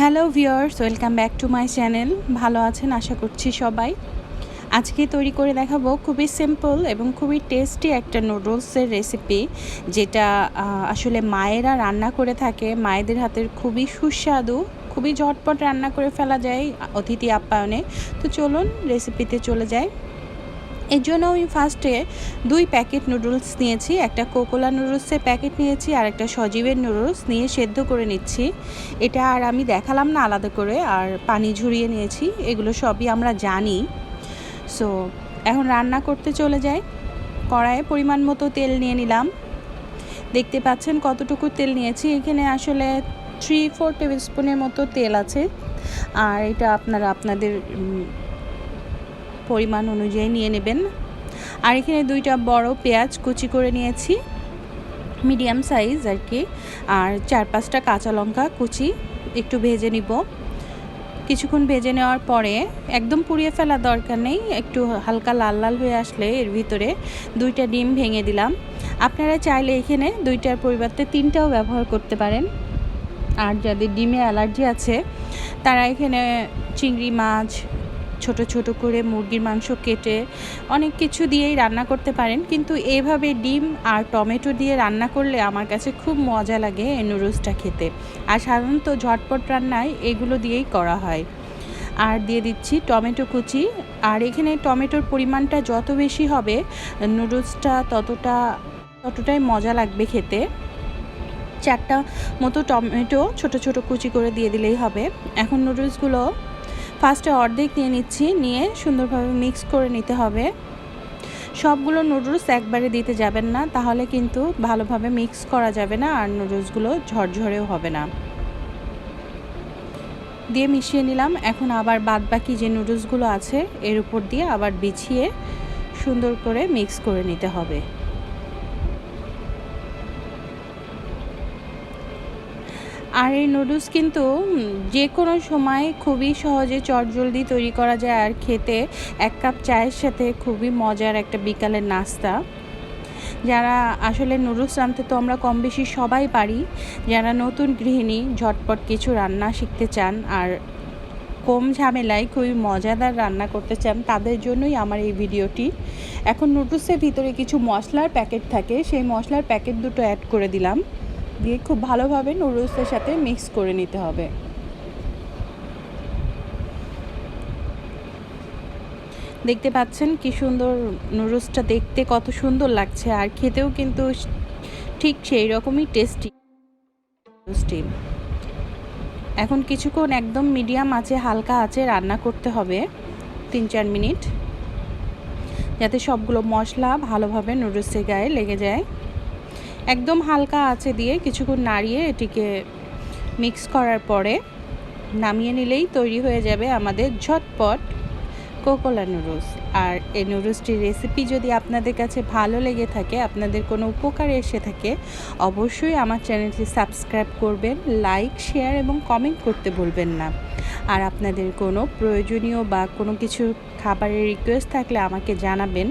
Hello viewers, welcome back to my channel. ভালো আছেন আশা করছি সবাই। আজকে তৈরি করে দেখাবো খুবই সিম্পল এবং খুবই টেস্টি একটা নুডলসের রেসিপি, যেটা আসলে মায়েরা রান্না করে থাকে। মায়েদের হাতের খুবই সুস্বাদু, খুবই ঝটপট রান্না করে ফেলা যায় অতিথি আপ্যায়নে। তো চলুন রেসিপিতে চলে যাই। এর জন্য আমি ফার্স্টে 2 প্যাকেট নুডলস নিয়েছি। একটা কোকোলা নুডলসের প্যাকেট নিয়েছি আর একটা সজীবের নুডলস নিয়ে সেদ্ধ করে নিচ্ছি। এটা আর আমি দেখালাম না আলাদা করে, আর পানি ঝরিয়ে নিয়েছি। এগুলো সবই আমরা জানি। সো এখন রান্না করতে চলে যাই। কড়াইয়ে পরিমাণ মতো তেল নিয়ে নিলাম। দেখতে পাচ্ছেন কতটুকু তেল নিয়েছি। এখানে আসলে 3-4 টেবিল স্পুনের মতো তেল আছে, আর এটা আপনারা আপনাদের পরিমাণ অনুযায়ী নিয়ে নেবেন। আর এখানে 2টা বড় পেঁয়াজ কুচি করে নিয়েছি, মিডিয়াম সাইজ আর কি। আর 4-5টা কাঁচা লঙ্কা কুচি একটু ভেজে নিব। কিছুক্ষণ ভেজে নেওয়ার পরে একদম পুড়িয়ে ফেলার দরকার নেই, একটু হালকা লাল লাল হয়ে আসলে এর ভিতরে 2টা ডিম ভেঙে দিলাম। আপনারা চাইলে এখানে 2টার পরিবর্তে 3টাও ব্যবহার করতে পারেন। আর যাদের ডিমে অ্যালার্জি আছে তারা এখানে চিংড়ি মাছ ছোট ছোট করে মুরগির মাংস কেটে অনেক কিছু দিয়েই রান্না করতে পারেন, কিন্তু এইভাবে ডিম আর টমেটো দিয়ে রান্না করলে আমার কাছে খুব মজা লাগে এই নুডলসটা খেতে। আর সাধারণত ঝটপট রান্নায় এগুলো দিয়েই করা হয়। আর দিয়ে দিচ্ছি টমেটো কুচি। আর এখানে টমেটোর পরিমাণটা যত বেশি হবে নুডলসটা ততটাই মজা লাগবে খেতে। 4টা মতো টমেটো ছোট ছোট কুচি করে দিয়ে দিলেই হবে। এখন নুডলসগুলো ফার্স্টে অর্ধেক নিয়ে নিচ্ছি, নিয়ে সুন্দরভাবে মিক্স করে নিতে হবে। সবগুলো নুডলস একবারে দিতে যাবেন না, তাহলে কিন্তু ভালোভাবে মিক্স করা যাবে না আর নুডলসগুলো ঝরঝরেও হবে না। দিয়ে মিশিয়ে নিলাম। এখন আবার বাদবাকি যে নুডলসগুলো আছে এর উপর দিয়ে আবার বিছিয়ে সুন্দর করে মিক্স করে নিতে হবে। আর এই নুডলস কিন্তু যে কোনো সময় খুবই সহজে চটজলদি তৈরি করা যায়, আর খেতে 1 কাপ চায়ের সাথে খুবই মজার একটা বিকালের নাস্তা। যারা আসলে নুডলস রাঁধতে তো আমরা কম বেশি সবাই পারি, যারা নতুন গৃহিণী ঝটপট কিছু রান্না শিখতে চান আর কম ঝামেলায় খুবই মজাদার রান্না করতে চান, তাদের জন্যই আমার এই ভিডিওটি। এখন নুডলসের ভিতরে কিছু মশলার প্যাকেট থাকে, সেই মশলার প্যাকেট দুটো অ্যাড করে দিলাম, দিয়ে খুব ভালোভাবে নুডলসের সাথে মিক্স করে নিতে হবে। দেখতে পাচ্ছেন কি সুন্দর নুডলসটা দেখতে কত সুন্দর লাগছে, আর খেতেও কিন্তু ঠিক সেই রকমই টেস্টি। এখন কিছুক্ষণ একদম মিডিয়াম আঁচে হালকা আঁচে রান্না করতে হবে 3-4 মিনিট, যাতে সবগুলো মশলা ভালোভাবে নুডলসের গায়ে লেগে যায়। একদম হালকা আঁচে দিয়ে কিছুক্ষণ নাড়িয়ে এটিকে মিক্স করার পরে নামিয়ে নিলেই তৈরি হয়ে যাবে আমাদের ঝটপট কোকোলা নুডলস। আর এই নুডলসটির রেসিপি যদি আপনাদের কাছে ভালো লেগে থাকে, আপনাদের কোনো উপকারে এসে থাকে, অবশ্যই আমার চ্যানেলটি সাবস্ক্রাইব করবেন, লাইক শেয়ার এবং কমেন্ট করতে ভুলবেন না। আর আপনাদের কোনো প্রয়োজনীয় বা কোনো কিছু খাবারের রিকোয়েস্ট থাকলে আমাকে জানাবেন।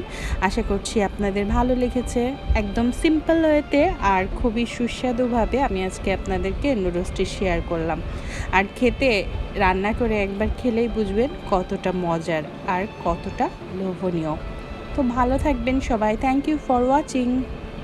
আশা করছি আপনাদের ভালো লেগেছে। একদম সিম্পল ওয়েতে আর খুবই সুস্বাদুভাবে আমি আজকে আপনাদেরকে নুডলসটি শেয়ার করলাম। আর খেতে রান্না করে একবার খেলেই বুঝবেন কতটা মজার আর কতটা লোভনীয়। তো ভালো থাকবেন সবাই। Thank you for watching.